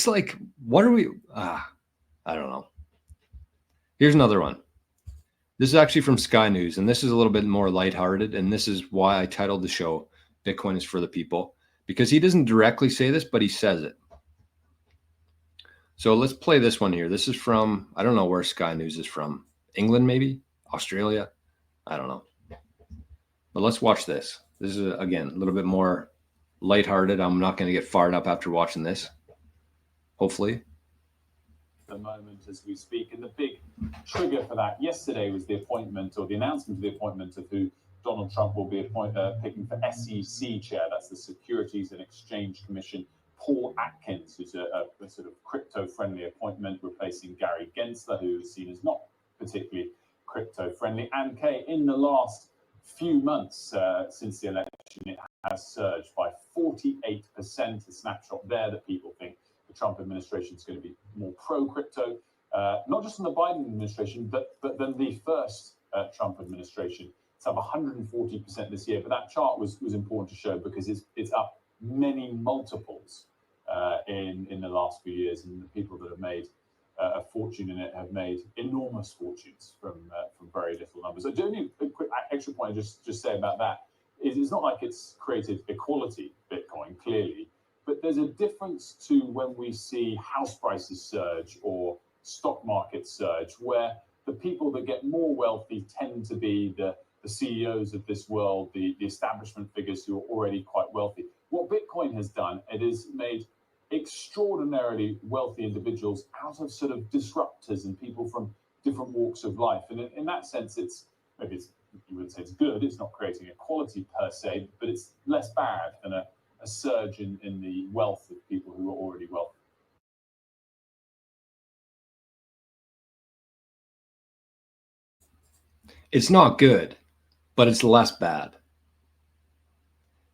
like, what are we, I don't know. Here's another one. This is actually from Sky News, and this is a little bit more lighthearted, and this is why I titled the show, Bitcoin is for the people, because he doesn't directly say this, but he says it. So let's play this one here. This is from, I don't know where Sky News is from. England, maybe? Australia? I don't know. But let's watch this. This is, again, a little bit more lighthearted. I'm not going to get fired up after watching this, hopefully. The moment as we speak, and the big trigger for that yesterday was the appointment, or the announcement of the appointment of who Donald Trump will be picking for SEC chair. That's the Securities and Exchange Commission. Paul Atkins, who's a sort of crypto-friendly appointment, replacing Gary Gensler, who is seen as not particularly crypto-friendly. And Kay, in the last few months since the election, it has surged by 48%. A snapshot there that people think the Trump administration is going to be more pro-crypto, not just in the Biden administration, but then the first Trump administration. It's up 140% this year. But that chart was important to show because it's up many multiples in the last few years, and the people that have made a fortune in it have made enormous fortunes from very little numbers. So, only a quick extra point I just say about that is it's not like it's created equality, Bitcoin, clearly. But there's a difference to when we see house prices surge or stock market surge, where the people that get more wealthy tend to be the CEOs of this world, the establishment figures who are already quite wealthy. What Bitcoin has done, it has made extraordinarily wealthy individuals out of sort of disruptors and people from different walks of life. And in that sense, you would say it's good. It's not creating equality per se, but it's less bad than a surge in the wealth of people who are already wealthy. It's not good, but it's less bad.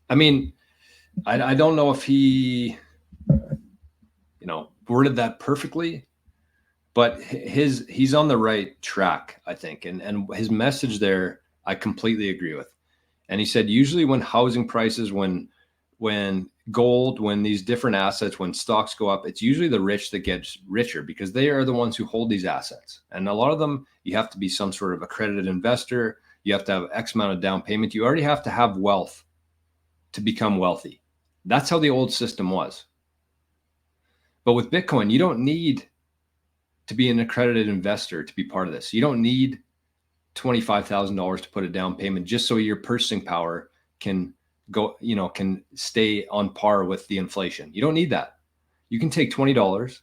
I mean, I don't know if he, worded that perfectly, but he's on the right track, I think. And his message there, I completely agree with. And he said, usually when housing prices, when gold, when these different assets, when stocks go up, it's usually the rich that gets richer because they are the ones who hold these assets. And a lot of them, you have to be some sort of accredited investor. You have to have X amount of down payment. You already have to have wealth to become wealthy. That's how the old system was. But with Bitcoin, you don't need to be an accredited investor to be part of this. You don't need $25,000 to put a down payment just so your purchasing power can go, can stay on par with the inflation. You don't need that. You can take $20,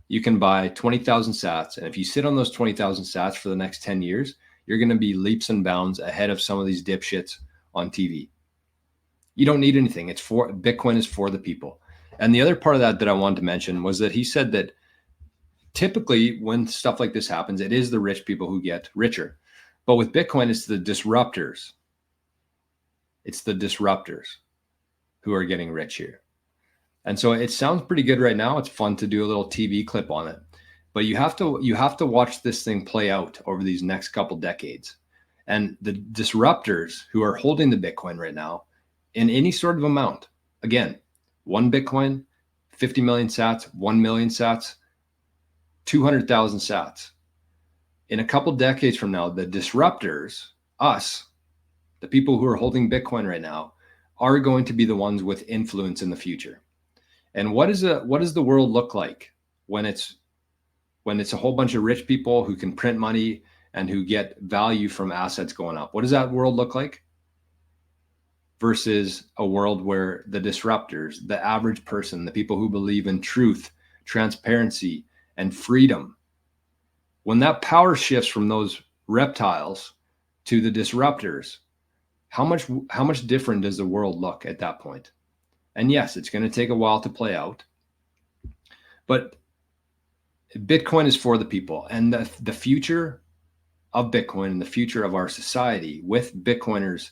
you can buy 20,000 sats. And if you sit on those 20,000 sats for the next 10 years, you're going to be leaps and bounds ahead of some of these dipshits on TV. You don't need anything. Bitcoin is for the people. And the other part of that I wanted to mention was that he said that typically when stuff like this happens, it is the rich people who get richer. But with Bitcoin, it's the disruptors. It's the disruptors who are getting rich here. And so it sounds pretty good right now. It's fun to do a little TV clip on it. But you have to watch this thing play out over these next couple decades. And the disruptors who are holding the Bitcoin right now in any sort of amount, again, 1 Bitcoin, 50 million sats, 1 million sats, 200,000 sats. In a couple decades from now, the disruptors, us, the people who are holding Bitcoin right now, are going to be the ones with influence in the future. And what does the world look like when it's a whole bunch of rich people who can print money and who get value from assets going up? What does that world look like? Versus a world where the disruptors, the average person, the people who believe in truth, transparency, and freedom, when that power shifts from those reptiles to the disruptors, how much different does the world look at that point? And yes, it's going to take a while to play out, but Bitcoin is for the people, and the future of Bitcoin and the future of our society with Bitcoiners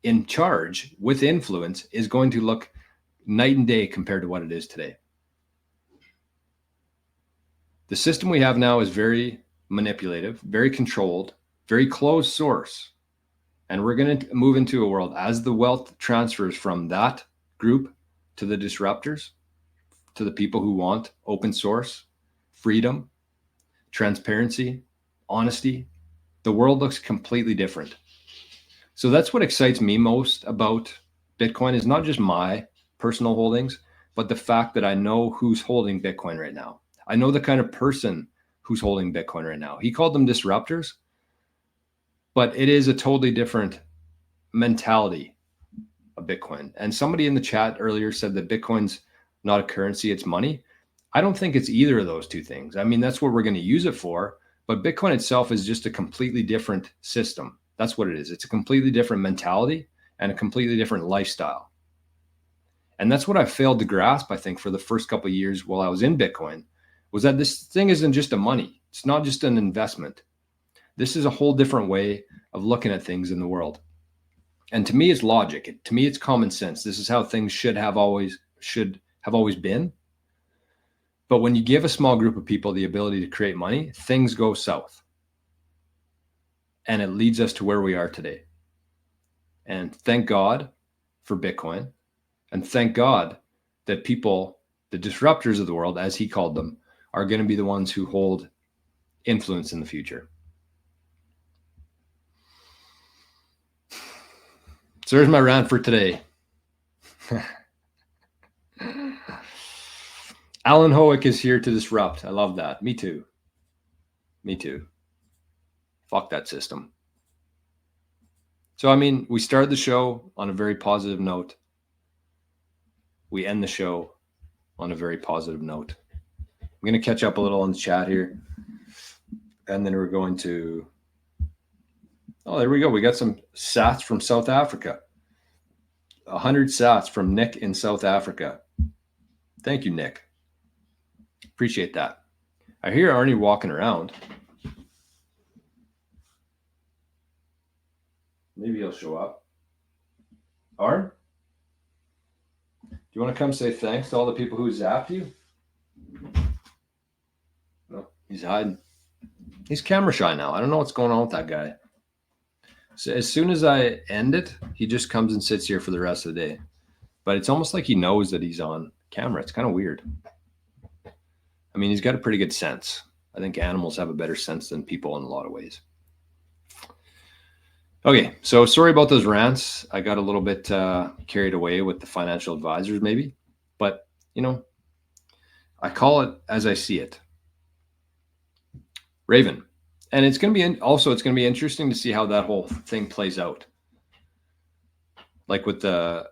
in charge with influence is going to look night and day compared to what it is today. The system we have now is very manipulative, very controlled, very closed source. And we're going to move into a world as the wealth transfers from that group to the disruptors, to the people who want open source, freedom, transparency, honesty, the world looks completely different. So that's what excites me most about Bitcoin, is not just my personal holdings, but the fact that I know who's holding Bitcoin right now. I know the kind of person who's holding Bitcoin right now. He called them disruptors, but it is a totally different mentality of Bitcoin. And somebody in the chat earlier said that Bitcoin's not a currency, it's money. I don't think it's either of those two things. I mean, that's what we're going to use it for, but Bitcoin itself is just a completely different system. That's what it is. It's a completely different mentality and a completely different lifestyle. And that's what I failed to grasp, I think, for the first couple of years while I was in Bitcoin, was that this thing isn't just a money. It's not just an investment. This is a whole different way of looking at things in the world. And to me, it's logic. To me, it's common sense. This is how things should have always been. But when you give a small group of people the ability to create money, things go south. And it leads us to where we are today. And thank God for Bitcoin. And thank God that people, the disruptors of the world, as he called them, are going to be the ones who hold influence in the future. So there's my rant for today. Alan Howick is here to disrupt. I love that. Me too. Me too. Fuck that system. So, I mean, we started the show on a very positive note. We end the show on a very positive note. I'm going to catch up a little on the chat here. And then we're going to... Oh, there we go. We got some sats from South Africa. 100 sats from Nick in South Africa. Thank you, Nick. Appreciate that. I hear Arnie walking around. Maybe he'll show up. Arn? Do you want to come say thanks to all the people who zapped you? No, he's hiding. He's camera shy now. I don't know what's going on with that guy. So as soon as I end it, he just comes and sits here for the rest of the day. But it's almost like he knows that he's on camera. It's kind of weird. I mean, he's got a pretty good sense. I think animals have a better sense than people in a lot of ways. Okay, so sorry about those rants. I got a little bit carried away with the financial advisors maybe. But, you know, I call it as I see it. Raven. And it's going to be it's going to be interesting to see how that whole thing plays out. Like with the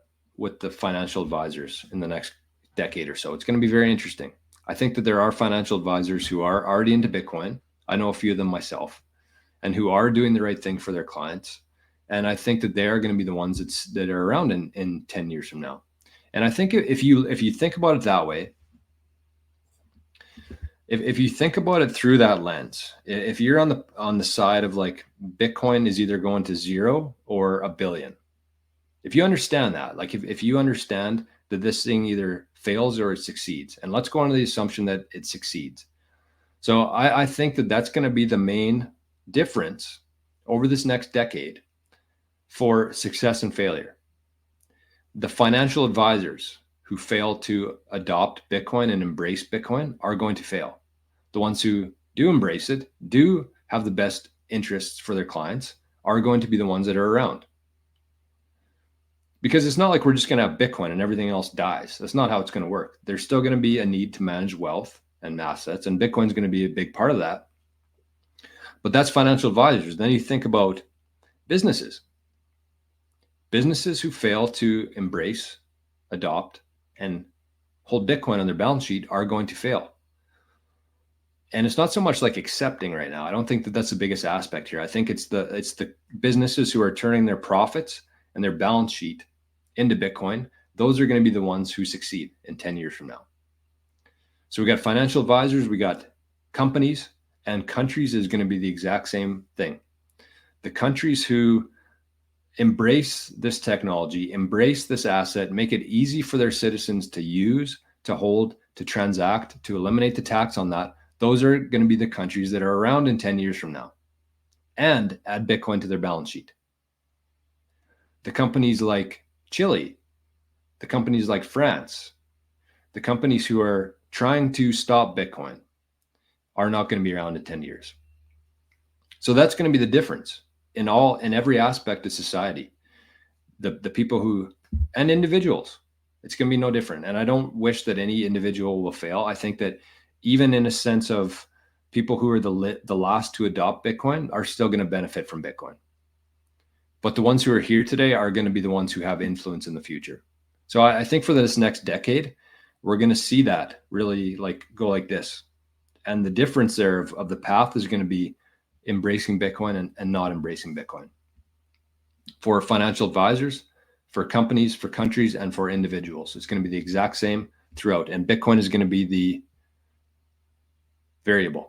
financial advisors in the next decade or so. It's going to be very interesting. I think that there are financial advisors who are already into Bitcoin. I know a few of them myself, and who are doing the right thing for their clients. And I think that they are going to be the ones that are around in 10 years from now. And I think if you think about it that way, if you think about it through that lens, if you're on the side of like Bitcoin is either going to 0 or $1 billion, if you understand that, like if you understand that this thing either fails or it succeeds, and let's go on to the assumption that it succeeds. So I think that that's going to be the main difference over this next decade for success and failure. The financial advisors who fail to adopt Bitcoin and embrace Bitcoin are going to fail. The ones who do embrace it, do have the best interests for their clients, are going to be the ones that are around. Because it's not like we're just going to have Bitcoin and everything else dies. That's not how it's going to work. There's still going to be a need to manage wealth and assets, and Bitcoin's going to be a big part of that. But that's financial advisors. Then you think about businesses. Businesses who fail to embrace, adopt, and hold Bitcoin on their balance sheet are going to fail. And it's not so much like accepting right now. I don't think that that's the biggest aspect here. I think it's the businesses who are turning their profits and their balance sheet into Bitcoin. Those are going to be the ones who succeed in 10 years from now. So we got financial advisors, we got companies, and countries is going to be the exact same thing. The countries who embrace this technology, embrace this asset, make it easy for their citizens to use, to hold, to transact, to eliminate the tax on that, those are going to be the countries that are around in 10 years from now and add Bitcoin to their balance sheet. The companies like Chile, the companies like France, the companies who are trying to stop Bitcoin are not going to be around in 10 years. So that's going to be the difference in every aspect of society. The people who, and individuals, it's going to be no different. And I don't wish that any individual will fail. I think that even in a sense of people who are the last to adopt Bitcoin are still going to benefit from Bitcoin. But the ones who are here today are going to be the ones who have influence in the future. So I think for this next decade, we're going to see that really go like this. And the difference there of the path is going to be embracing Bitcoin and not embracing Bitcoin. For financial advisors, for companies, for countries, and for individuals, it's going to be the exact same throughout. And Bitcoin is going to be the variable.